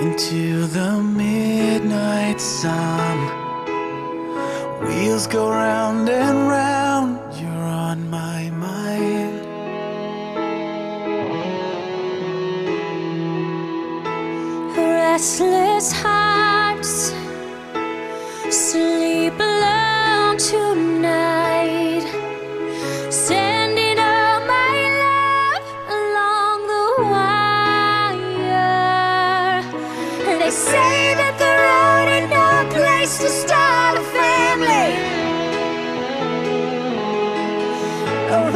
into the midnight sun. Wheels go round and round, you're on my mind. Restless hearts sleep alone tonight, sending all my love along the wire. They say that the road ain't no place to start a family.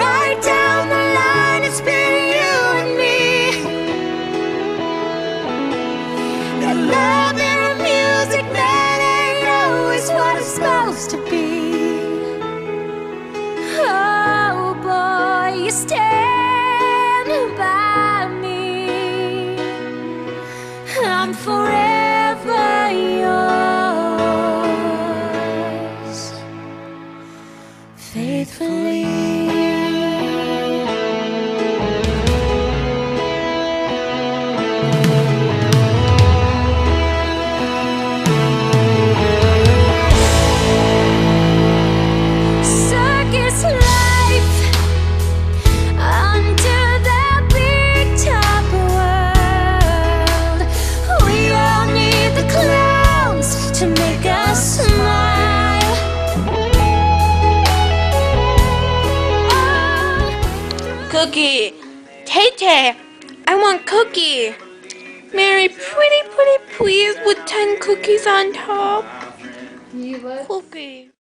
Right down the line, it's been you and me. That love and music, that ain't always what it's supposed to be. Oh boy, you stand by me. I'm forever yours, faithfully. Cookie! Tay-Tay! I want cookie! Mary, pretty please with 10 cookies on top. Cookie.